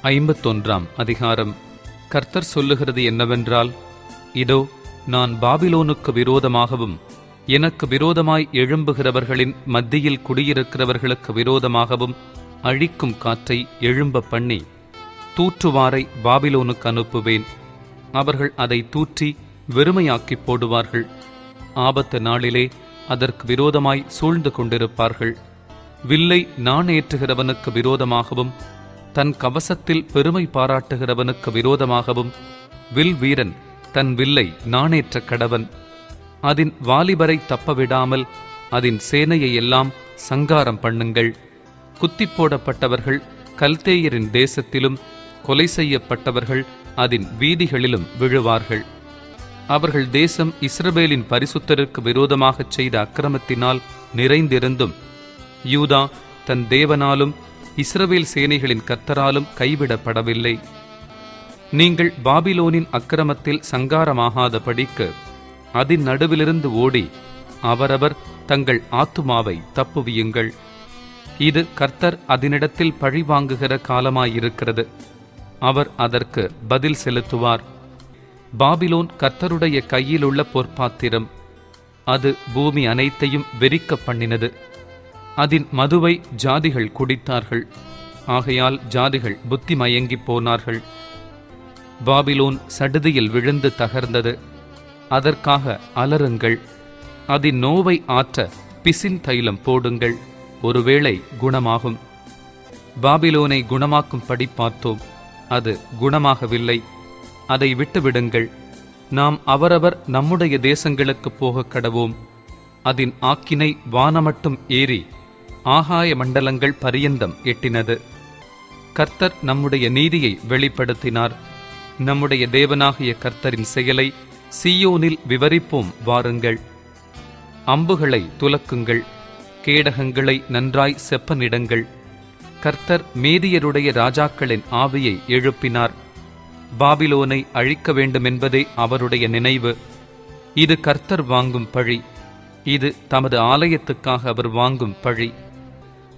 51 அதிகாரம். கர்த்தர் சொல்லுகிறது என்னவென்றால், இதோ, நான் பாபிலோனுக்கு விரோதமாகவும் எனக்கு விரோதமாய் எழும்புகிறவர்களின் மத்தியில் குடியிருக்கிறவர்களுக்கு விரோதமாகவும் அழிக்கும் காற்றை எழும்ப பண்ணி தூற்றுவாரை பாபிலோனுக்கு அனுப்புவேன். அவர்கள் அதை தூற்றி வெறுமையாக்கி போடுவார்கள். ஆபத்து நாளிலே அதற்கு விரோதமாய் சூழ்ந்து கொண்டிருப்பார்கள். வில்லை நாணேற்றுகிறவனுக்கு விரோதமாகவும் தன் கவசத்தில் பெருமை பாராட்டுகிறவனுக்கு விரோதமாகவும் வில் வீரன் தன் வில்லை நாணேற்ற கடவன். அதன் வாலிபரை தப்பவிடாமல் அதன் சேனையை எல்லாம் சங்காரம் பண்ணுங்கள். குத்தி போடப்பட்டவர்கள் கல்தேயரின் தேசத்திலும் கொலை செய்யப்பட்டவர்கள் அதன் வீதிகளிலும் விழுவார்கள். அவர்கள் தேசம் இஸ்ரவேலின் பரிசுத்தருக்கு விரோதமாகச் செய்த அக்கிரமத்தினால் நிறைந்திருந்தும் யூதா தன் தேவனாலும் இஸ்ரவேல் சேனைகளின் கர்த்தராலும் கைவிடப்படவில்லை. நீங்கள் பாபிலோனின் அக்கிரமத்தில் சங்காரமாகாதபடிக்கு அதன் நடுவிலிருந்து ஓடி அவரவர் தங்கள் ஆத்துமாவை தப்புவியுங்கள். இது கர்த்தர் அதனிடத்தில் பழிவாங்குகிற காலமாயிருக்கிறது. அவர் அதற்கு பதில் செலுத்துவார். பாபிலோன் கர்த்தருடைய கையில் உள்ள பொற்பாத்திரம். அது பூமி அனைத்தையும் வெறிக்க பண்ணினது. அதன் மதுவை ஜாதிகள் குடித்தார்கள். ஆகையால் ஜாதிகள் புத்தி மயங்கி போனார்கள். பாபிலோன் சடுதியில் விழுந்து தகர்ந்தது. அதற்காக அலறுங்கள். அதன் நோவை ஆற்ற பிசின் தைலம் போடுங்கள். ஒருவேளை குணமாகும். பாபிலோனை குணமாக்கும்படி பார்த்தோம், அது குணமாகவில்லை. அதை விட்டுவிடுங்கள். நாம் அவரவர் நம்முடைய தேசங்களுக்கு போக கடவோம். அதன் ஆக்கினை வானமட்டும் ஏறி ஆகாய மண்டலங்கள் பரியந்தம் எட்டினது. கர்த்தர் நம்முடைய நீதியை வெளிப்படுத்தினார். நம்முடைய தேவனாகிய கர்த்தரின் செயலை சீயோனில் விவரிப்போம் வாருங்கள். அம்புகளை துலக்குங்கள். கேடகங்களை நன்றாய் செப்பனிடுங்கள். கர்த்தர் மேதியருடைய ராஜாக்களின் ஆவியை எழுப்பினார். பாபிலோனை அழிக்க வேண்டுமென்பதே அவருடைய நினைவு. இது கர்த்தர் வாங்கும் பழி. இது தமது ஆலயத்துக்காக அவர் வாங்கும் பழி.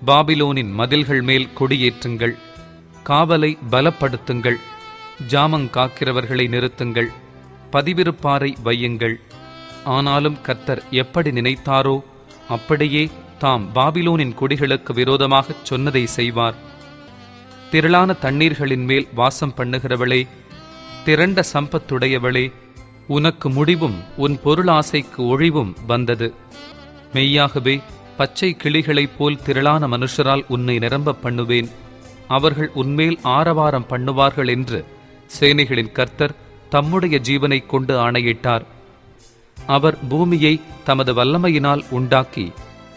பாபிலோனின் மதில்கள் மேல் கொடியேற்றுங்கள். காவலை பலப்படுத்துங்கள். ஜாமங்காக்கிறவர்களை நிறுத்துங்கள். பதிவிருப்பாரை வையுங்கள். ஆனாலும் கர்த்தர் எப்படி நினைத்தாரோ அப்படியே தாம் பாபிலோனின் குடிகளுக்கு விரோதமாகச் சொன்னதை செய்வார். திரளான தண்ணீர்களின் மேல் வாசம் பண்ணுகிறவளே, திரண்ட சம்பத்துடையவளே, உனக்கு முடிவும் உன் பொருளாசைக்கு ஒழிவும் வந்தது. மெய்யாகவே பச்சை கிளிகளைப் போல் திரளான மனுஷரால் உன்னை நிரம்ப பண்ணுவேன். அவர்கள் உன்மேல் ஆரவாரம் பண்ணுவார்கள் என்று சேனைகளின் கர்த்தர் தம்முடைய ஜீவனை கொண்டு ஆணையிட்டார். அவர் பூமியை தமது வல்லமையினால் உண்டாக்கி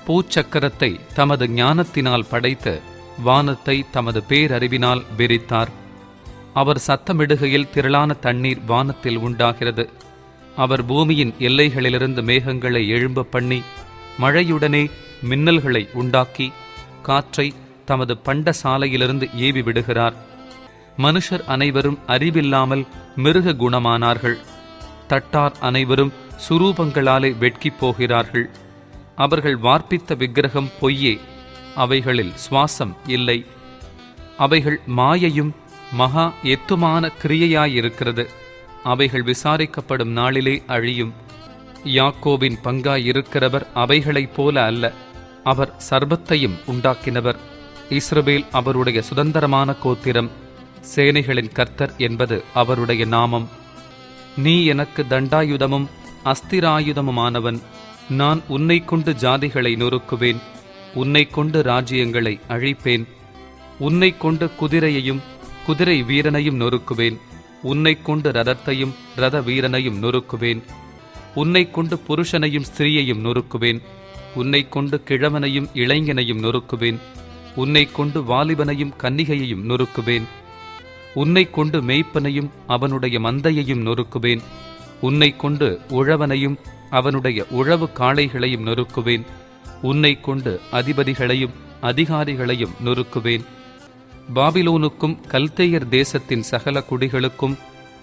பூச்சக்கரத்தை தமது ஞானத்தினால் படைத்து வானத்தை தமது பேரறிவினால் விரித்தார். அவர் சத்தமிடுகையில் திரளான தண்ணீர் வானத்தில் உண்டாகிறது. அவர் பூமியின் எல்லைகளிலிருந்து மேகங்களை எழும்ப பண்ணி மழையுடனே மின்னல்களை உண்டாக்கி காற்றை தமது பண்ட சாலையிலிருந்து ஏவி விடுகிறார். மனுஷர் அனைவரும் அறிவில்லாமல் மிருக குணமானார்கள். தட்டார் அனைவரும் சுரூபங்களாலே வெட்கிப் போகிறார்கள். அவர்கள் வார்ப்பித்த விக்கிரகம் பொய்யே. அவைகளில் சுவாசம் இல்லை. அவைகள் மாயையும் மகா எத்துமான கிரியையாயிருக்கிறது. அவைகள் விசாரிக்கப்படும் நாளிலே அழியும். யாக்கோபின் பங்காயிருக்கிறவர் அவைகளைப் போல அல்ல. அவர் சர்பத்தையும் உண்டாக்கினவர். இஸ்ரவேல் அவருடைய சுதந்திரமான கோத்திரம். சேனைகளின் கர்த்தர் என்பது அவருடைய நாமம். நீ எனக்கு தண்டாயுதமும் அஸ்திராயுதமுமானவன். நான் உன்னை கொண்டு ஜாதிகளை நொறுக்குவேன். உன்னை கொண்டு ராஜ்யங்களை அழிப்பேன். உன்னை கொண்டு குதிரையையும் குதிரை வீரனையும் நொறுக்குவேன். உன்னை கொண்டு ரதத்தையும் ரத வீரனையும் நொறுக்குவேன். உன்னை கொண்டு புருஷனையும் ஸ்திரீயையும் நொறுக்குவேன். உன்னை கொண்டு கிழவனையும் இளைஞனையும் நொறுக்குவேன். உன்னை கொண்டு வாலிபனையும் கன்னிகையையும் நொறுக்குவேன். உன்னை கொண்டு மேய்ப்பனையும் அவனுடைய மந்தையையும் நொறுக்குவேன். உன்னை கொண்டு உழவனையும் அவனுடைய உழவு காளைகளையும் நொறுக்குவேன். உன்னை கொண்டு அதிபதிகளையும் அதிகாரிகளையும் நொறுக்குவேன். பாபிலோனுக்கும் கல்தேயர் தேசத்தின் சகல குடிகளுக்கும்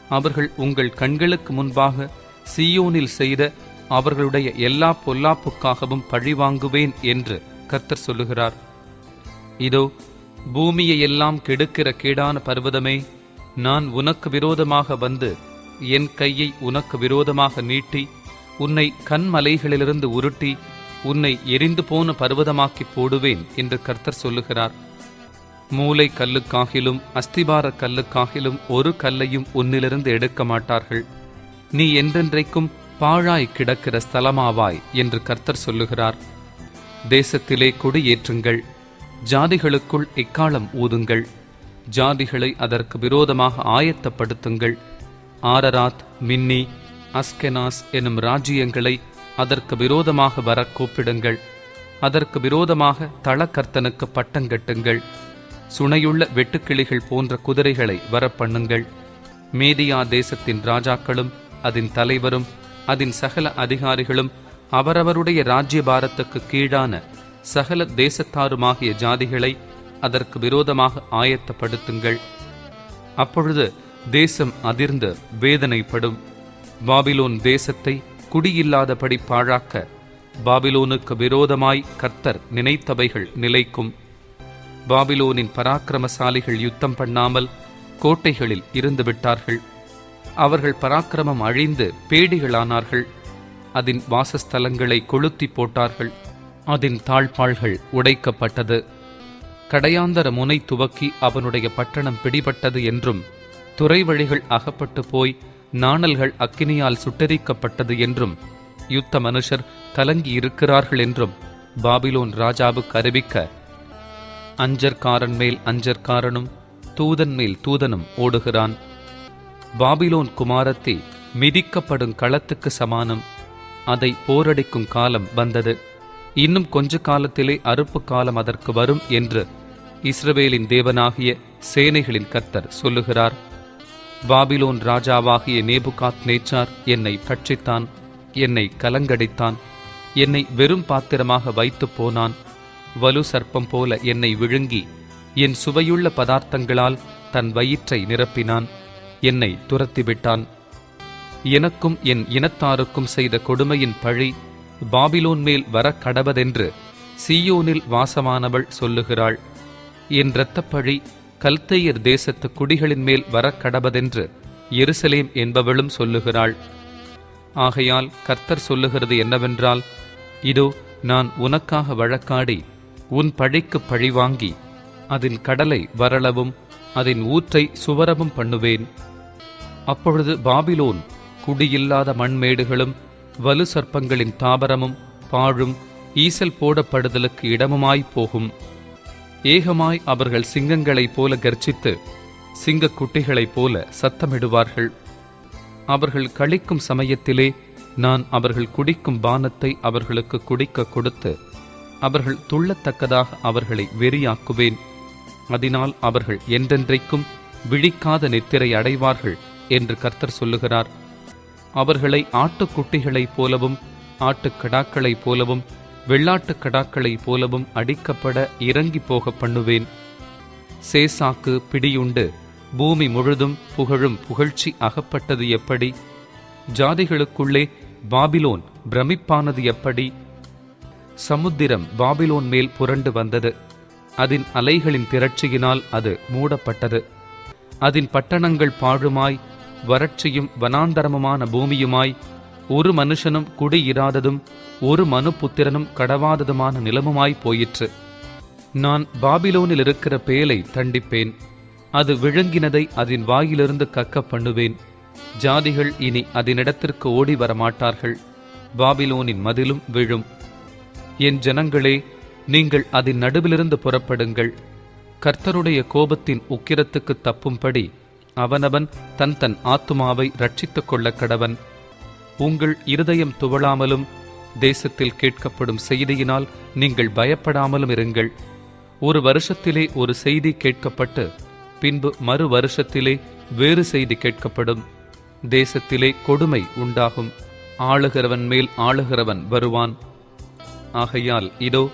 அவர்கள் உங்கள் கண்களுக்கு முன்பாக சீயோனில் செய்த அவர்களுடைய எல்லா பொல்லாப்புக்காகவும் பழிவாங்குவேன் என்று கர்த்தர் சொல்லுகிறார். இதோ, பூமியையெல்லாம் கெடுக்கிற கேடான பர்வதமே, நான் உனக்கு விரோதமாக வந்து என் கையை உனக்கு விரோதமாக நீட்டி உன்னை கன்மலைகளிலிருந்து உருட்டி உன்னை எரிந்து போன பர்வதமாக்கி போடுவேன் என்று கர்த்தர் சொல்லுகிறார். மூலை கல்லுக்காகிலும் அஸ்திபார கல்லுக்காகிலும் ஒரு கல்லையும் உன்னிலிருந்து எடுக்க மாட்டார்கள். நீ என்றென்றைக்கும் பாழாய் கிடக்கிற ஸ்தலமாவாய் என்று கர்த்தர் சொல்லுகிறார். தேசத்திலே கொடியேற்றுங்கள், ஜாதிகளுக்குள் எக்காளம் ஊதுங்கள், ஜாதிகளை அதற்கு விரோதமாக ஆயத்தப்படுத்துங்கள். ஆரராத், மின்னி, அஸ்கெனாஸ் எனும் ராஜ்யங்களை அதற்கு விரோதமாக வர கூப்பிடுங்கள். அதற்கு விரோதமாக தளக்கர்த்தனுக்கு பட்டங்கட்டுங்கள். சுனையுள்ள வெட்டுக்கிளிகள் போன்ற குதிரைகளை வரப்பண்ணுங்கள். மேதியா தேசத்தின் ராஜாக்களும் அதன் தலைவரும் அதன் சகல அதிகாரிகளும் அவரவருடைய ராஜ்யபாரத்துக்கு கீழான சகல தேசத்தாருமாகிய ஜாதிகளை அதற்கு விரோதமாக ஆயத்தப்படுத்துங்கள். அப்பொழுது தேசம் அதிர்ந்து வேதனைப்படும். பாபிலோன் தேசத்தை குடியில்லாதபடி பாழாக்க பாபிலோனுக்கு விரோதமாய் கர்த்தர் நினைத்தவைகள் நிலைக்கும். பாபிலோனின் பராக்கிரமசாலிகள் யுத்தம் பண்ணாமல் கோட்டைகளில் இருந்து விட்டார்கள். அவர்கள் பராக்கிரமம் அழிந்து பேடிகளானார்கள். அதன் வாசஸ்தலங்களை கொளுத்தி போட்டார்கள். அதன் தாழ்பாள்கள் உடைக்கப்பட்டது. கடையாந்தர முனை துவக்கி அவனுடைய பட்டணம் பிடிபட்டது என்றும், துறை வழிகள் அகப்பட்டு போய் நாணல்கள் அக்கினியால் சுட்டெரிக்கப்பட்டது என்றும், யுத்த மனுஷர் கலங்கி இருக்கிறார்கள் என்றும் பாபிலோன் ராஜாவுக்கு அறிவிக்க, அஞ்சற்காரன் மேல் அஞ்சற்காரனும் தூதன் மேல் தூதனும் ஓடுகிறான். பாபிலோன் குமாரத்தி மிதிக்கப்படும் களத்துக்கு சமானம். அதை போரடிக்கும் காலம் வந்தது. இன்னும் கொஞ்ச காலத்திலே அறுப்பு காலம் அதற்கு வரும் என்று இஸ்ரவேலின் தேவனாகிய சேனைகளின் கர்த்தர் சொல்லுகிறார். பாபிலோன் ராஜாவாகிய நேபுகாத் நேச்சார் என்னை பட்சித்தான், என்னை கலங்கடித்தான், என்னை வெறும் பாத்திரமாக வைத்து போனான். வலு சர்ப்பம் போல என்னை விழுங்கி என் சுவையுள்ள பதார்த்தங்களால் தன் வயிற்றை நிரப்பினான், என்னை துரத்திவிட்டான். எனக்கும் என் இனத்தாருக்கும் செய்த கொடுமையின் பழி பாபிலோன் மேல் வர கடவதென்று சீயோனில் வாசமானவள் சொல்லுகிறாள். என் இரத்தப்பழி கல்தேயர் தேசத்து குடிகளின் மேல் வர கடவதென்று எருசலேம் என்பவளும் சொல்லுகிறாள். ஆகையால் கர்த்தர் சொல்லுகிறது என்னவென்றால், இதோ நான் உனக்காக வழக்காடி உன் பழிக்கு பழிவாங்கி அதன் கடலை வரளவும் அதன் ஊற்றை சுவரவும் பண்ணுவேன். அப்பொழுது பாபிலோன் குடியில்லாத மண்மேடுகளும் வலு சர்ப்பங்களின் தாபரமும் பாழும் ஈசல் போடப்படுதலுக்கு இடமுமாய் போகும். ஏகமாய் அவர்கள் சிங்கங்களைப் போல கர்ச்சித்து சிங்கக் குட்டிகளைப் போல சத்தமிடுவார்கள். அவர்கள் களிக்கும் சமயத்திலே நான் அவர்கள் குடிக்கும் பானத்தை அவர்களுக்கு குடிக்க கொடுத்து அவர்கள் துள்ளத்தக்கதாக அவர்களை வெறியாக்குவேன். அதனால் அவர்கள் என்றென்றைக்கும் விழிக்காத நித்திரை அடைவார்கள் என்று கர்த்தர் சொல்லுகிறார். அவர்களை ஆட்டுக்குட்டிகளைப் போலவும் ஆட்டுக்கடாக்களைப் போலவும் வெள்ளாட்டுக் கடாக்களைப் போலவும் அடிக்கப்பட இறங்கி போக பண்ணுவேன். சேசாக்கு பிடியுண்டு பூமி முழுதும் புகழும் புகழ்ச்சி அகப்பட்டது எப்படி? ஜாதிகளுக்குள்ளே பாபிலோன் பிரமிப்பானது எப்படி? சமுத்திரம் பாபிலோன் மேல் புரண்டு வந்தது. அதன் அலைகளின் திரட்சியினால் அது மூடப்பட்டது. அதன் பட்டணங்கள் பாழுமாய் வறட்சியும் வனாந்தரமுமான பூமியுமாய் ஒரு மனுஷனும் குடியிராததும் ஒரு மனுபுத்திரனும் கடவாததுமான நிலமுமாய் போயிற்று. நான் பாபிலோனில் இருக்கிற பேலை தண்டிப்பேன். அது விழுங்கினதை அதன் வாயிலிருந்து கக்க பண்ணுவேன். ஜாதிகள் இனி அதனிடத்திற்கு ஓடி வரமாட்டார்கள். பாபிலோனின் மதிலும் விழும். என் ஜனங்களே, நீங்கள் அதன் நடுவிலிருந்து புறப்படுங்கள். கர்த்தருடைய கோபத்தின் உக்கிரத்துக்கு தப்பும்படி அவனவன் தன் தன் ஆத்துமாவை ரட்சித்துக் கொள்ள கடவன். உங்கள் இருதயம் துவளாமலும் தேசத்தில் கேட்கப்படும் செய்தியினால் நீங்கள் பயப்படாமலும் இருங்கள். ஒரு வருஷத்திலே ஒரு செய்தி கேட்கப்பட்டு பின்பு மறு வருஷத்திலே வேறு செய்தி கேட்கப்படும். தேசத்திலே கொடுமை உண்டாகும். ஆளுகிறவன் மேல் ஆளுகிறவன் வருவான். ஆகையால் இதோ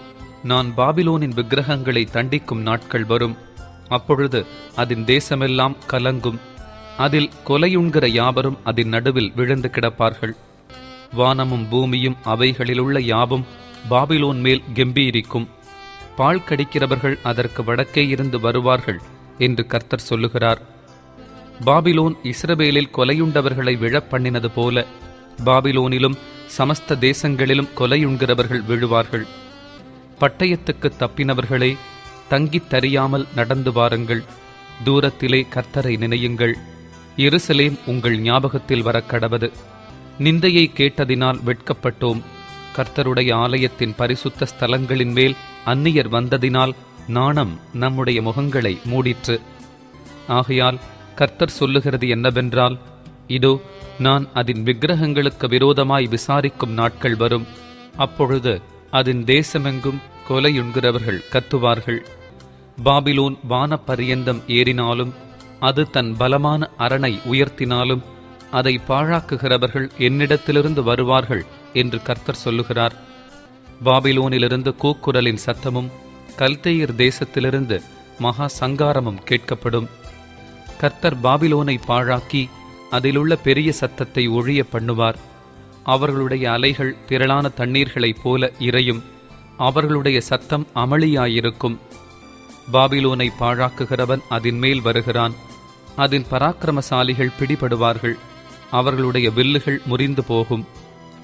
நான் பாபிலோனின் விக்கிரகங்களை தண்டிக்கும் நாட்கள் வரும். அப்பொழுது அதன் தேசமெல்லாம் கலங்கும். அதில் கொலையுண்கிற யாவரும் அதன் நடுவில் விழுந்து கிடப்பார்கள். வானமும் பூமியும் அவைகளிலுள்ள யாவும் பாபிலோன் மேல் கெம்பீரிக்கும். பால் கடிக்கிறவர்கள் அதற்கு வடக்கே இருந்து வருவார்கள் என்று கர்த்தர் சொல்லுகிறார். பாபிலோன் இஸ்ரவேலில் கொலையுண்டவர்களை விழப்பண்ணினது போல பாபிலோனிலும் சமஸ்த தேசங்களிலும் கொலையுண்கிறவர்கள் விழுவார்கள். பட்டயத்துக்கு தப்பினவர்களே, தங்கித் தறியாமல் நடந்து வாருங்கள். தூரத்திலே கர்த்தரை நினையுங்கள். எருசலேம் உங்கள் ஞாபகத்தில் வரக்கடவது. நிந்தையை கேட்டதினால் வெட்கப்பட்டோம். கர்த்தருடைய ஆலயத்தின் பரிசுத்த ஸ்தலங்களின் மேல் அந்நியர் வந்ததினால் நாணம் நம்முடைய முகங்களை மூடிற்று. ஆகையால் கர்த்தர் சொல்லுகிறது என்னவென்றால், இதோ நான் அதன் விக்கிரகங்களுக்கு விரோதமாய் விசாரிக்கும் நாட்கள் வரும். அப்பொழுது அதன் தேசமெங்கும் கொலையுண்கிறவர்கள் கத்துவார்கள். பாபிலோன் வானபரியந்தம் ஏறினாலும், அது தன் பலமான அரணை உயர்த்தினாலும், அதை பாழாக்குகிறவர்கள் என்னிடத்திலிருந்து வருவார்கள் என்று கர்த்தர் சொல்லுகிறார். பாபிலோனிலிருந்து கூக்குரலின் சத்தமும் கல்தேயர் தேசத்திலிருந்து மகா சங்காரமும் கேட்கப்படும். கர்த்தர் பாபிலோனை பாழாக்கி அதிலுள்ள பெரிய சத்தத்தை ஒழிய பண்ணுவார். அவர்களுடைய அலைகள் திரளான தண்ணீர்களைப் போல இறையும். அவர்களுடைய சத்தம் அமளியாயிருக்கும். பாபிலோனை பாழாக்குகிறவன் அதன் மேல் வருகிறான். அதன் பராக்கிரமசாலிகள் பிடிபடுவார்கள். அவர்களுடைய வில்லுகள் முறிந்து போகும்.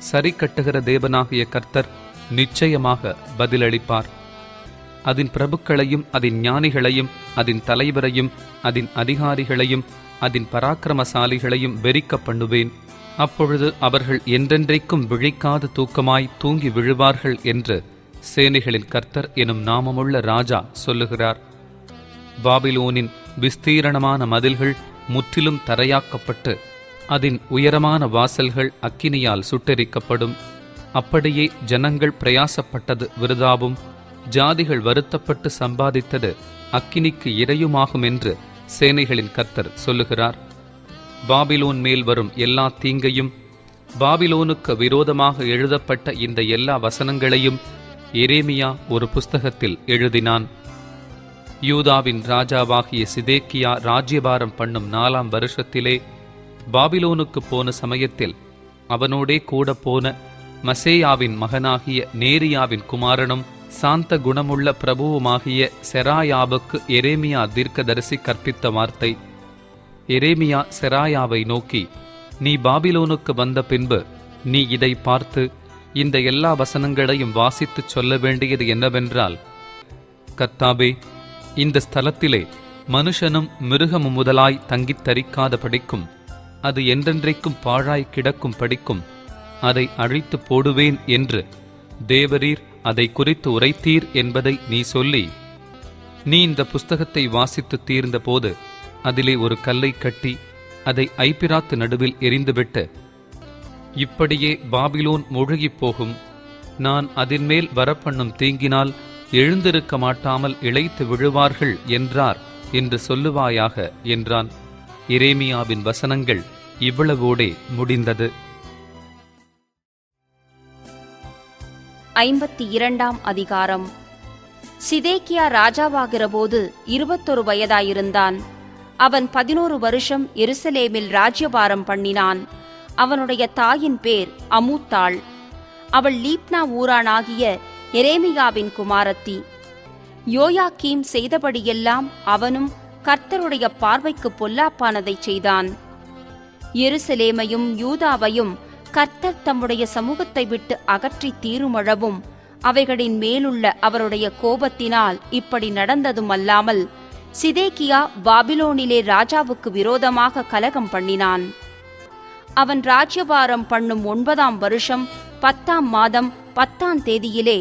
சரி கட்டுகிற தேவனாகிய கர்த்தர் நிச்சயமாக பதிலளிப்பார். அதன் பிரபுக்களையும் அதன் ஞானிகளையும் அதன் தலைவரையும் அதன் அதிகாரிகளையும் அதன் பராக்கிரமசாலிகளையும் வெறிக்க பண்ணுவேன். அப்பொழுது அவர்கள் என்றென்றைக்கும் விழிக்காத தூக்கமாய் தூங்கி விழுவார்கள் என்று சேனைகளின் கர்த்தர் எனும் நாமமுள்ள ராஜா சொல்லுகிறார். பாபிலோனின் விஸ்தீரணமான மதில்கள் முற்றிலும் தரையாக்கப்பட்டு அதன் உயரமான வாசல்கள் அக்கினியால் சுட்டெரிக்கப்படும். அப்படியே ஜனங்கள் பிரயாசப்பட்டது விருதாவும், ஜாதிகள் வருத்தப்பட்டு சம்பாதித்தது அக்கினிக்கு இரையுமாகும் என்று சேனைகளின் கர்த்தர் சொல்லுகிறார். பாபிலோன் மேல் வரும் எல்லா தீங்கையும், பாபிலோனுக்கு விரோதமாக எழுதப்பட்ட இந்த எல்லா வசனங்களையும் எரேமியா ஒரு புஸ்தகத்தில் எழுதினான். யூதாவின் ராஜாவாகிய சிதேக்கியா ராஜ்யபாரம் பண்ணும் 4ஆம் வருஷத்திலே பாபிலோனுக்கு போன சமயத்தில் அவனோடே கூட போன மசேயாவின் மகனாகிய நேரியாவின் குமாரனும் சாந்த குணமுள்ள பிரபுவுமாகிய செராயாவுக்கு எரேமியா தீர்க்கதரிசி கற்பித்த வார்த்தை. எரேமியா செராயாவை நோக்கி, நீ பாபிலோனுக்கு வந்த பின்பு நீ இதை பார்த்து இந்த எல்லா வசனங்களையும் வாசித்துச் சொல்ல வேண்டியது என்னவென்றால், கர்த்தாவே, இந்த ஸ்தலத்திலே மனுஷனும் மிருகமும் முதலாய் தங்கித் தரிக்காத படிக்கும், அது என்றென்றைக்கும் பாழாய் கிடக்கும் படிக்கும் அதை அழித்து போடுவேன் என்று தேவரீர் அதை குறித்து உரைத்தீர் என்பதை நீ சொல்லி, நீ இந்த புஸ்தகத்தை வாசித்து தீர்ந்த போது அதிலே ஒரு கல்லை கட்டி அதை ஐபிராத்து நடுவில் எரிந்துவிட்டு, இப்படியே பாபிலோன் முழுகிப் போகும், நான் அதன் மேல் வரப்பண்ணும் தீங்கினால் எழுந்திருக்க மாட்டாமல் இளைத்து விழுவார்கள் என்றார் என்று சொல்லுவாயாக என்றான். எரேமியாவின் வசனங்கள் இவ்வளவோடே முடிந்தது. 52ஆம் அதிகாரம். சிதேக்கியா ராஜாவாகிறபோது 21 வயதாயிருந்தான். அவன் 11 வருஷம் எருசலேமில் ராஜ்யபாரம் பண்ணினான். அவனுடைய தாயின் பேர் அமூத்தாள். அவள் லீப்னா ஊரானாகிய எரேமியாவின் குமாரத்தி. யோயாக்கீம் செய்தபடியெல்லாம் அவனும் கர்த்தருடைய பார்வைக்கு பொல்லாப்பானதைச் செய்தான். எருசலேமையும் யூதாவையும் கர்த்தர் தம்முடைய சமூகத்தை விட்டு அகற்றி தீருமளவும் அவைகளின் மேலுள்ள அவருடைய கோபத்தினால் இப்படி நடந்ததும் அல்லாமல், சிதேக்கியா பாபிலோனிலே ராஜாவுக்கு விரோதமாக கலகம் பண்ணினான். அவன் ராஜ்யபாரம் பண்ணும் 9ஆம் வருஷம் 10ஆம் மாதம் 10ஆம் தேதியிலே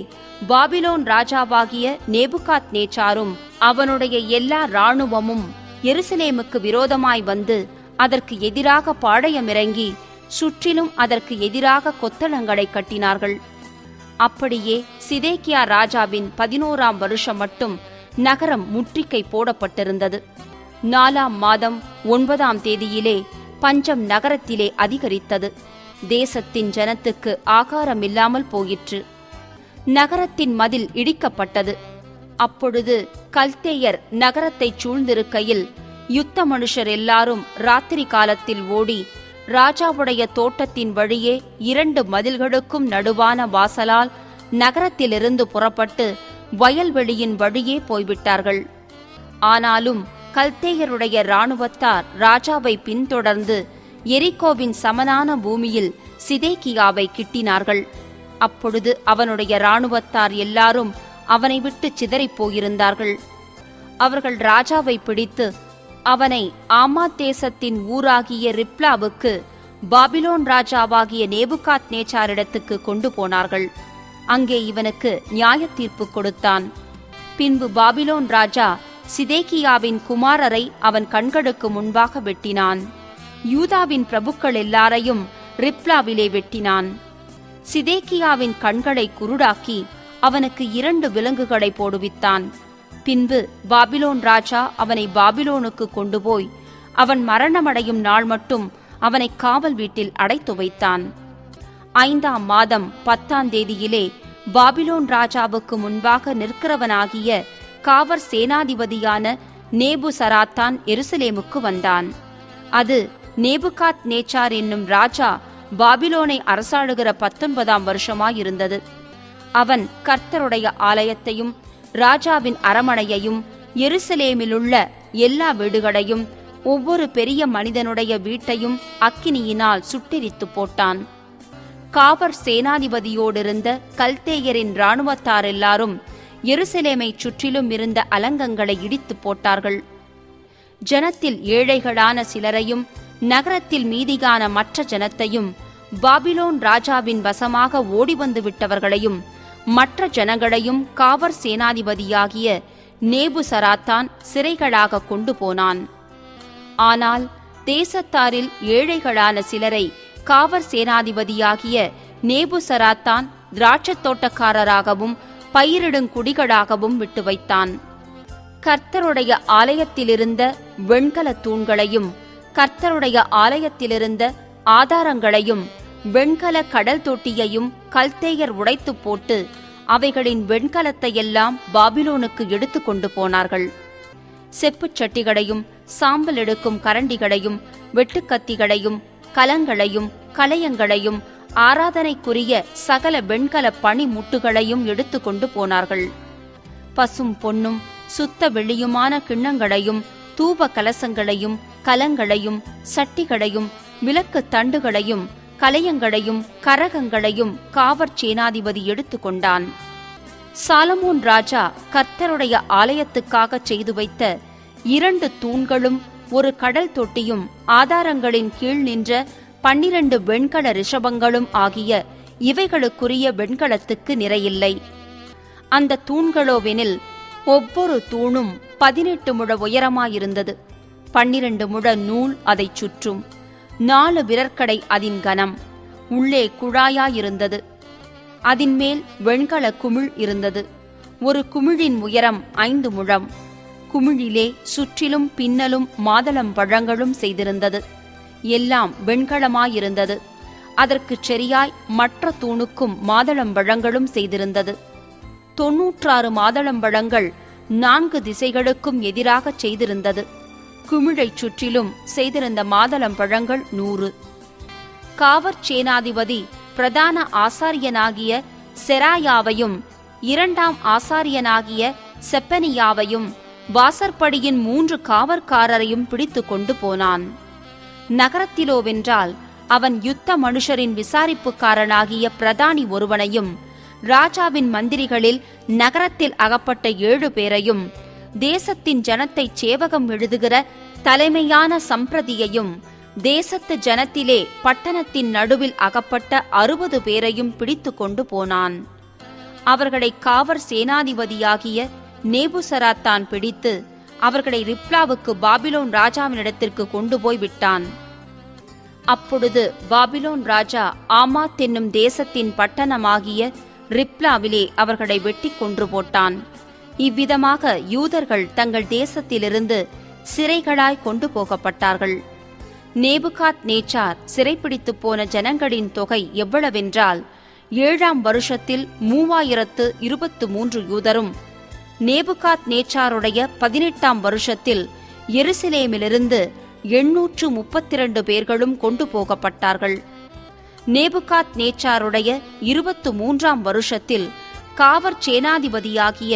பாபிலோன் ராஜாவாகிய நேபுகாத் நேச்சாரும் அவனுடைய எல்லா இராணுவமும் எருசலேமுக்கு விரோதமாய் வந்து அதற்கு எதிராக பாளையமிறங்கி சுற்றிலும் அதற்கு எதிராக கொத்தளங்களை கட்டினார்கள். அப்படியே சிதேக்கியா ராஜாவின் 11ஆம் வருஷம் மட்டும் நகரம் முற்றுகை போடப்பட்டிருந்தது. 4ஆம் மாதம் 9ஆம் தேதியிலே பஞ்சம் நகரத்திலே அதிகரித்தது. தேசத்தின் ஜனத்துக்கு ஆகாரம் இல்லாமல் போயிற்று. நகரத்தின் மதில் இடிக்கப்பட்டது. அப்பொழுது கல்தேயர் நகரத்தை சூழ்ந்திருக்கையில் யுத்த மனுஷர் எல்லாரும் ராத்திரி காலத்தில் ஓடி ராஜாவுடைய தோட்டத்தின் வழியே 2 மதில்களுக்கும் நடுவான வாசலால் நகரத்திலிருந்து புறப்பட்டு வயல்வெளியின் வழியே போய்விட்டார்கள். ஆனாலும் கல்தேயருடைய இராணுவத்தார் ராஜாவை பின்தொடர்ந்து எரிகோவின் சமனான பூமியில் சிதேக்கியாவை கிட்டினார்கள். அப்பொழுது அவனுடைய இராணுவத்தார் எல்லாரும் அவனை விட்டு சிதறிப் போயிருந்தார்கள். அவர்கள் ராஜாவை பிடித்து அவனை ஆமாத் தேசத்தின் ஊராகிய ரிப்லாவுக்கு பாபிலோன் ராஜாவாகிய நேபுகாத்நேச்சாரிடத்துக்கு கொண்டு போனார்கள். அங்கே இவனுக்கு நியாய தீர்ப்பு கொடுத்தான். பின்பு பாபிலோன் ராஜா சிதேக்கியாவின் குமாரரை அவன் கண்களுக்கு முன்பாக வெட்டினான். யூதாவின் பிரபுக்கள் எல்லாரையும் ரிப்லாவிலே வெட்டினான். சிதேக்கியாவின் கண்களை குருடாக்கி அவனுக்கு 2 விலங்குகளை போடுவித்தான். பின்பு பாபிலோன் ராஜா அவனை பாபிலோனுக்கு கொண்டு போய் அவன் மரணமடையும் நாள் மட்டும் அவனை காவல் வீட்டில் அடைத்து வைத்தான். 5ஆம் மாதம் 10ஆம் தேதியிலே பாபிலோன் ராஜாவுக்கு முன்பாக நிற்கிறவனாகிய காவற் சேனாதிபதியான நேபுசராத்தான் எருசலேமுக்கு வந்தான். அது நேபுகாத்நேச்சார் என்னும் ராஜா பாபிலோனை அரசாளுகிற 19ஆம் வருஷமாயிருந்தது. அவன் கர்த்தருடைய ஆலயத்தையும் ராஜாவின் அரமனையையும் எருசலேமிலுள்ள எல்லா வீடுகளையும் ஒவ்வொரு பெரிய மனிதனுடைய வீட்டையும் அக்கினியினால் சுட்டெரித்து போட்டான். காவற் சேனாதிபதியோடிருந்த கல்தேயரின் இராணுவத்தார் எல்லாரும் எருசலேமை சுற்றிலும் இருந்த அலங்கங்களை இடித்து போட்டார்கள். ஜனத்தில் ஏழைகளான சிலரையும் நகரத்தில் மீதியான மற்ற ஜனத்தையும் பாபிலோன் ராஜாவின் வசமாக ஓடிவந்து விட்டவர்களையும் மற்ற ஜனங்களையும் காவற் சேனாதிபதியாகிய நேபுசராத்தான் சிறைகளாக கொண்டு போனான். ஆனால் தேசத்தாரில் ஏழைகளான சிலரை காவற் சேனாதிபதியாகிய நேபுசராத்தான் திராட்சத் தோட்டக்காரராகவும் பயிரிடுங்குடிகளாகவும் விட்டு வைத்தான். கர்த்தருடைய ஆலயத்திலிருந்த வெண்கல தூண்களையும் கர்த்தருடைய ஆலயத்திலிருந்த ஆதாரங்களையும் வெண்கல கடல் தொட்டியையும் கல்தேயர் உடைத்து போட்டு அவைகளின் வெண்கலத்தையெல்லாம் பாபிலோனுக்கு எடுத்து கொண்டு போனார்கள். செப்புச் சட்டிகளையும் சாம்பல் எடுக்கும் கரண்டிகளையும் வெட்டுக்கத்திகளையும் கலங்களையும் கலயங்களையும் ஆராதனைக்குரிய சகல வெண்கல பணிமுட்டுகளையும் எடுத்து கொண்டு போனார்கள். பசும் பொன்னும் சுத்த வெள்ளியுமான கிண்ணங்களையும் தூப கலசங்களையும் கலங்களையும் சட்டிகளையும் விளக்கு தண்டுகளையும் கலயங்களையும் கரகங்களையும் காவற் சேனாதிபதி எடுத்து கொண்டான். சாலமோன் ராஜா கர்த்தருடைய ஆலயத்துக்காக செய்து வைத்த 2 தூண்களும் ஒரு கடல் தொட்டியும் ஆதாரங்களின் கீழ் நின்ற 12 வெண்கல ரிஷபங்களும் ஆகிய இவைகளுக்குரிய வெண்கலத்துக்கு நிறையில்லை. அந்த தூண்களோவெனில் ஒவ்வொரு தூணும் 18 முழ உயரமாயிருந்தது. 12 முழ நூல் அதைச் சுற்றும். 4 விரற்கடை அதின் கனம். உள்ளே குழாயாயிருந்தது. அதின்மேல் வெண்கல குமிழ் இருந்தது. ஒரு குமிழின் உயரம் 5 முழம். குமிழிலே சுற்றிலும் பின்னலும் மாதளம் பழங்களும் செய்திருந்தது. எல்லாம் வெண்கலமாயிருந்தது. அதற்குச் சரியாய் மற்ற தூணுக்கும் மாதளம்பழங்களும் செய்திருந்தது. 96 மாதளம்பழங்கள் 4 திசைகளுக்கும் எதிராகச் செய்திருந்தது. குமிழைச் சுற்றிலும் செய்திருந்த மாதளம்பழங்கள் 100. காவற் சேனாதிபதி பிரதான ஆசாரியனாகிய செராயாவையும் 2ஆம் ஆசாரியனாகிய செப்பனியாவையும் வாசற்படியின் 3 காவற்காரரையும் பிடித்து கொண்டு போனான். நகரத்திலோவென்றால் அவன் யுத்த மனுஷரின் விசாரிப்புக்காரனாகிய பிரதானி ஒருவனையும் ராஜாவின் மந்திரிகளில் நகரத்தில் அகப்பட்ட 7 பேரையும் தேசத்தின் ஜனத்தைச் சேவகம் எழுதுகிற தலைமையான சம்பிரதியையும் தேசத்து ஜனத்திலே பட்டணத்தின் நடுவில் அகப்பட்ட 60 பேரையும் பிடித்து கொண்டு போனான். அவர்களை காவற் சேனாதிபதியாகிய நேபுசராத்தான் பிடித்து அவர்களை ரிப்லாவுக்கு பாபிலோன் ராஜாவினிடத்திற்கு கொண்டு போய் விட்டான். அப்பொழுது பாபிலோன் ராஜா ஆமாத் என்னும் தேசத்தின் பட்டணமாகிய ரிப்லாவிலே அவர்களை வெட்டி கொன்று போட்டான். இவ்விதமாக யூதர்கள் தங்கள் தேசத்திலிருந்து சிறைகளாய் கொண்டு போகப்பட்டார்கள். நேபுகாத்நேச்சார் சிறைப்பிடித்து போன ஜனங்களின் தொகை எவ்வளவென்றால் 7ஆம் வருஷத்தில் 3023 யூதரும், நேபுகாத்நேச்சாருடைய 18ஆம் வருஷத்தில் எருசலேமிலிருந்து 832 பேர்களும் கொண்டு போகப்பட்டார்கள். நேபுகாத்நேச்சாருடைய 23ஆம் வருஷத்தில் காவற் சேனாதிபதியாகிய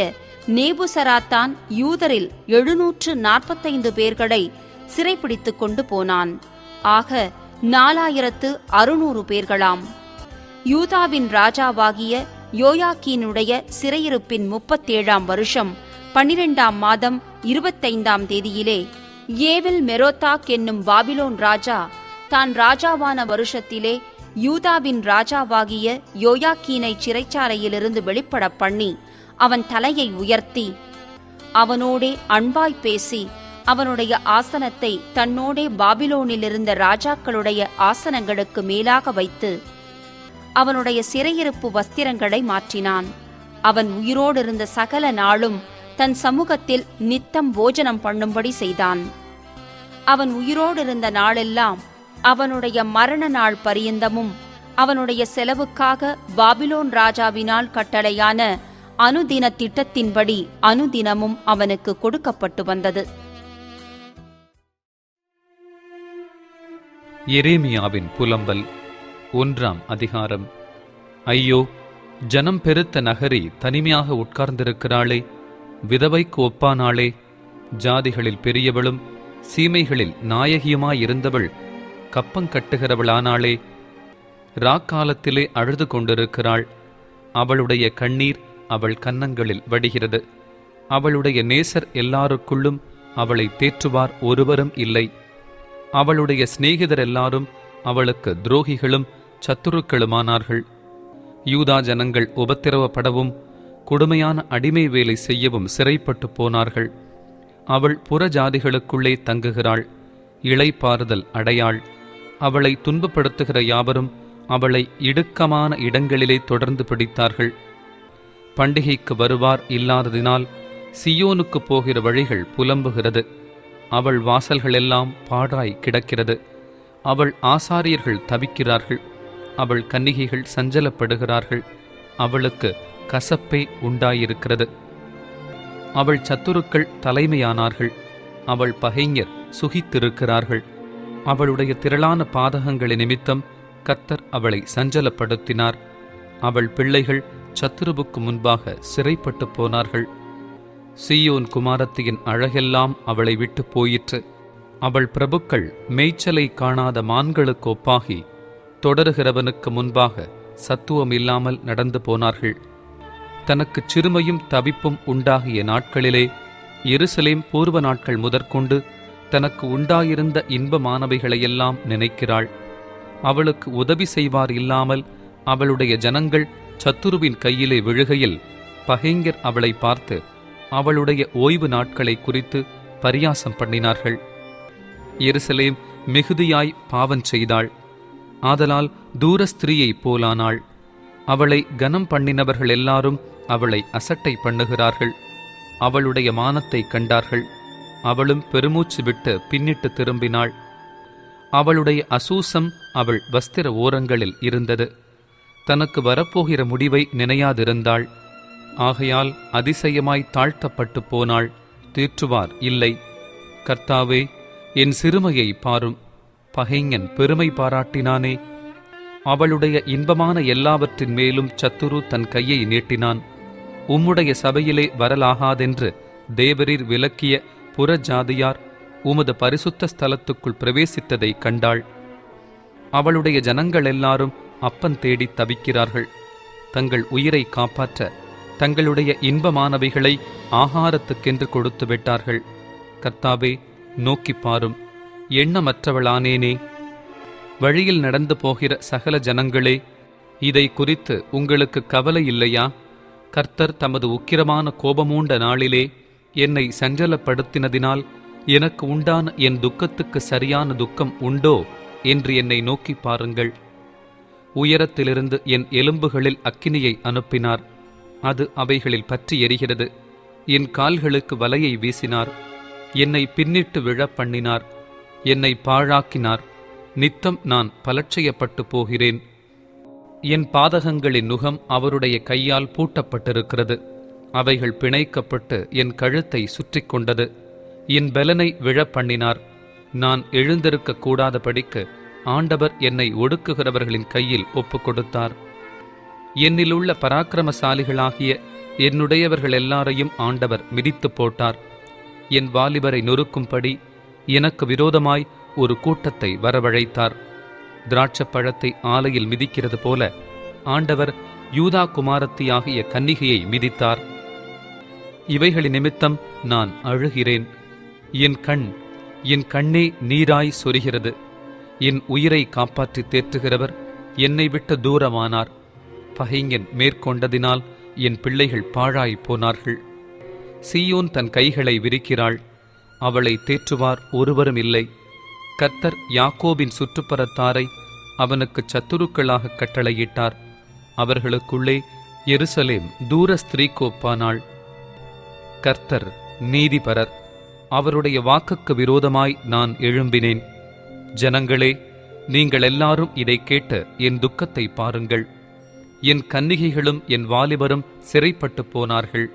நேபுசராத்தான் யூதரில் 745 பேர்களை சிறைப்பிடித்துக் கொண்டு போனான். ஆக 4600 பேர்களாம். யூதாவின் ராஜாவாகிய யோயாக்கீனுடைய சிறையிருப்பின் 37ஆம் வருஷம் 12ஆம் மாதம் 25ஆம் தேதியிலே ஏவில் மெரோதாக் என்னும் பாபிலோன் ராஜா தான் ராஜாவான வருஷத்திலே யூதாவின் ராஜாவாகிய யோயாக்கீனை சிறைச்சாலையிலிருந்து வெளிப்பட பண்ணி அவன் தலையை உயர்த்தி அவனோடே அன்பாய் பேசி அவனுடைய ஆசனத்தை தன்னோடே பாபிலோனிலிருந்த ராஜாக்களுடைய ஆசனங்களுக்கு மேலாக வைத்து அவனுடைய சிறையிருப்பு வஸ்திரங்களை மாற்றினான். அவன் உயிரோடிருந்த சகல நாளும் தன் சமூகத்தில் நித்தம் போஜனம் பண்ணும்படி செய்தான். அவன் உயிரோடிருந்த நாளெல்லாம் அவனுடைய மரண நாள் பரியந்தமும் அவனுடைய செலவுக்காக பாபிலோன் ராஜாவினால் கட்டளையான அனுதின திட்டத்தின்படி அனுதினமும் அவனுக்கு கொடுக்கப்பட்டு வந்தது. எரேமியாவின் புலம்பல் 1ஆம் அதிகாரம். ஐயோ, ஜனம் பெருத்த நகரி தனிமையாக உட்கார்ந்திருக்கிறாளே, விதவைக்கு ஒப்பானாளே. ஜாதிகளில் பெரியவளும் சீமைகளில் நாயகியுமாயிருந்தவள் கப்பங்கட்டுகிறவளானாளே. ராக்காலத்திலே அழுது கொண்டிருக்கிறாள். அவளுடைய கண்ணீர் அவள் கன்னங்களில் வடிகிறது. அவளுடைய நேசர் எல்லாருக்குள்ளும் அவளை தேற்றுவார் ஒருவரும் இல்லை. அவளுடைய சிநேகிதர் எல்லாரும் அவளுக்கு துரோகிகளும் சத்துருக்களுமானார்கள். யூதா ஜனங்கள் உபத்திரவப்படவும் கொடுமையான அடிமை வேலை செய்யவும் சிறைப்பட்டு போனார்கள். அவள் புறஜாதிகளுக்குள்ளே தங்குகிறாள், இளைப்பாறுதல் அடையாள். அவளை துன்பப்படுத்துகிற யாவரும் அவளை இடுக்கமான இடங்களிலே தொடர்ந்து பிடித்தார்கள். பண்டிகைக்கு வருவார் இல்லாததினால் சியோனுக்கு போகிற வழிகள் புலம்புகிறது. அவள் வாசல்களெல்லாம் பாழாய் கிடக்கிறது. அவள் ஆசாரியர்கள் தவிக்கிறார்கள். அவள் கன்னிகைகள் சஞ்சலப்படுகிறார்கள். அவளுக்கு கசப்பே உண்டாயிருக்கிறது. அவள் சத்துருக்கள் தலைமையானார்கள். அவள் பகைஞர் சுகித்திருக்கிறார்கள். அவளுடைய திரளான பாதகங்களை நிமித்தம் கர்த்தர் அவளை சஞ்சலப்படுத்தினார். அவள் பிள்ளைகள் சத்துருவுக்கு முன்பாக சிறைப்பட்டு போனார்கள். சீயோன் குமாரத்தியின் அழகெல்லாம் அவளை விட்டு போயிற்று. அவள் பிரபுக்கள் மேய்ச்சலை காணாத மான்களுக்கு ஒப்பாகி தொடருகிறவனுக்கு முன்பாக சத்துவம் இல்லாமல் நடந்து போனார்கள். தனக்கு சிறுமையும் தவிப்பும் உண்டாகிய நாட்களிலே எருசலேம் பூர்வ நாட்கள் முதற்கொண்டு தனக்கு உண்டாயிருந்த இன்பமானவைகளையெல்லாம் நினைக்கிறாள். அவளுக்கு உதவி செய்வார் இல்லாமல் அவளுடைய ஜனங்கள் சத்துருவின் கையிலே விழுகையில் பகைஞர் அவளை பார்த்து அவளுடைய ஓய்வு நாட்களை குறித்து பரியாசம் பண்ணினார்கள். எருசலேம் மிகுதியாய் பாவம் செய்தாள். ஆதலால் தூர ஸ்திரீயைப் போலானாள். அவளை கனம் பண்ணினவர்கள் எல்லாரும் அவளை அசட்டை பண்ணுகிறார்கள். அவளுடைய மானத்தை கண்டார்கள். அவளும் பெருமூச்சு விட்டு பின்னிட்டு திரும்பினாள். அவளுடைய அசூசம் அவள் வஸ்திர ஓரங்களில் இருந்தது. தனக்கு வரப்போகிற முடிவை நினையாதிருந்தாள். ஆகையால் அதிசயமாய் தாழ்த்தப்பட்டு போனாள். தேற்றுவார் இல்லை. கர்த்தாவே, என் சிறுமையை பாரும். பகைஞன் பெருமை பாராட்டினானே. அவளுடைய இன்பமான எல்லாவற்றின் மேலும் சத்துரு தன் கையை நீட்டினான். உம்முடைய சபையிலே வரலாகாதென்று தேவரீர் விலக்கிய புறஜாதியார் உமது பரிசுத்த ஸ்தலத்துக்குள் பிரவேசித்ததை கண்டாள். அவளுடைய ஜனங்கள் எல்லாரும் அப்பன் தேடி தவிக்கிறார்கள். தங்கள் உயிரை காப்பாற்ற தங்களுடைய இன்பமானவைகளை ஆகாரத்துக்கென்று கொடுத்து விட்டார்கள். கர்த்தாவே, நோக்கி பாரும். எண்ணமற்றவளானேனே. வழியில் நடந்து போகிற சகல ஜனங்களே, இதை குறித்து உங்களுக்கு கவலை இல்லையா? கர்த்தர் தமது உக்கிரமான கோபமூண்ட நாளிலே என்னை சஞ்சலப்படுத்தினதினால் எனக்கு உண்டான என் துக்கத்துக்கு சரியான துக்கம் உண்டோ என்று என்னை நோக்கி பாருங்கள். உயரத்திலிருந்து என் எலும்புகளில் அக்கினியை அனுப்பினார். அது அவைகளில் பற்றி எரிகிறது. என் கால்களுக்கு வலையை வீசினார். என்னை பின்னிட்டு விழப் பண்ணினார். என்னை பாழாக்கினார். நித்தம் நான் பலட்சயப்பட்டு போகிறேன். என் பாதகங்களின் நுகம் அவருடைய கையால் பூட்டப்பட்டிருக்கிறது. அவைகள் பிணைக்கப்பட்டு என் கழுத்தை சுற்றி கொண்டது. என் பலனை விழப் பண்ணினார். நான் எழுந்திருக்க கூடாதபடிக்கு ஆண்டவர் என்னை ஒடுக்குகிறவர்களின் கையில் ஒப்புக் கொடுத்தார். என்னிலுள்ள பராக்கிரமசாலிகளாகிய என்னுடையவர்கள் எல்லாரையும் ஆண்டவர் மிதித்து போட்டார். என் வாலிபரை நொறுக்கும்படி எனக்கு விரோதமாய் ஒரு கூட்டத்தை வரவழைத்தார். திராட்சப்பழத்தை ஆலையில் மிதிக்கிறது போல ஆண்டவர் யூதா குமாரத்தியாகிய கன்னிகையை மிதித்தார். இவைகளின் நிமித்தம் நான் அழுகிறேன். என் கண்ணே நீராய் சொரிகிறது. என் உயிரை காப்பாற்றி தேற்றுகிறவர் என்னை விட்டு தூரமானார். பகைஞன் மேற்கொண்டதினால் என் பிள்ளைகள் பாழாய் போனார்கள். சீயோன் தன் கைகளை விரிக்கிறாள். அவளை தேற்றுவார் ஒருவரும் இல்லை. கர்த்தர் யாக்கோபின் சுற்றுப்புறத்தாரை அவனுக்கு சத்துருக்களாக கட்டளையிட்டார். அவர்களுக்குள்ளே எருசலேம் தூர ஸ்திரீக்கோப்பானாள். கர்த்தர் நீதிபரர். அவருடைய வாக்குக்கு விரோதமாய் நான் எழும்பினேன். ஜனங்களே, நீங்கள் எல்லாரும் இதை கேட்டு என் துக்கத்தை பாருங்கள். என் கன்னிகைகளும் என் வாலிபரும் சிறைப்பட்டு போனார்கள்.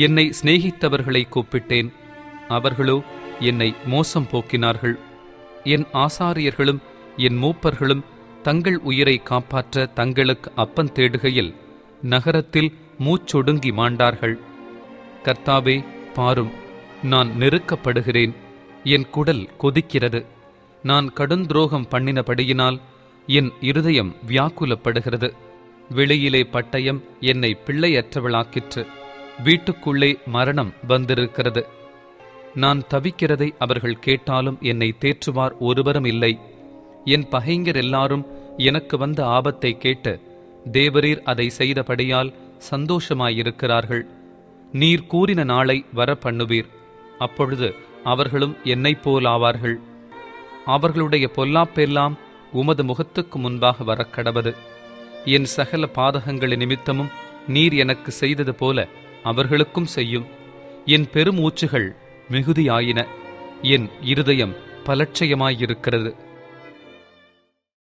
என்னை சிநேகித்தவர்களை கூப்பிட்டேன், அவர்களோ என்னை மோசம் போக்கினார்கள். என் ஆசாரியர்களும் என் மூப்பர்களும் தங்கள் உயிரை காப்பாற்ற தங்களுக்கு அப்பன் தேடுகையில் நகரத்தில் மூச்சொடுங்கி மாண்டார்கள். கர்த்தாவே, பாரும், நான் நெருக்கப்படுகிறேன். என் குடல் கொதிக்கிறது. நான் கடுந்துரோகம் பண்ணினபடியினால் என் இருதயம் வியாக்குலப்படுகிறது. வெளியிலே பட்டயம் என்னை பிள்ளையற்றவளாக்கிற்று. வீட்டுக்குள்ளே மரணம் வந்திருக்கிறது. நான் தவிக்கிறதை அவர்கள் கேட்டாலும் என்னை தேற்றுவார் ஒருவரும் இல்லை. என் பகைஞர் எல்லாரும் எனக்கு வந்த ஆபத்தை கேட்டு தேவரீர் அதை செய்தபடியால் சந்தோஷமாயிருக்கிறார்கள். நீர் கூறின நாளை வர பண்ணுவீர். அப்பொழுது அவர்களும் என்னைப் போலாவார்கள். அவர்களுடைய பொல்லாப்பெல்லாம் உமது முகத்துக்கு முன்பாக வரக்கடவது. என் சகல பாதகங்களின் நிமித்தமும் நீர் எனக்கு செய்தது போல அவர்களுக்கும் செய்யும். என் பெருமூச்சுகள் மிகுதியாயின. என் இருதயம் பலட்சயமாயிருக்கிறது.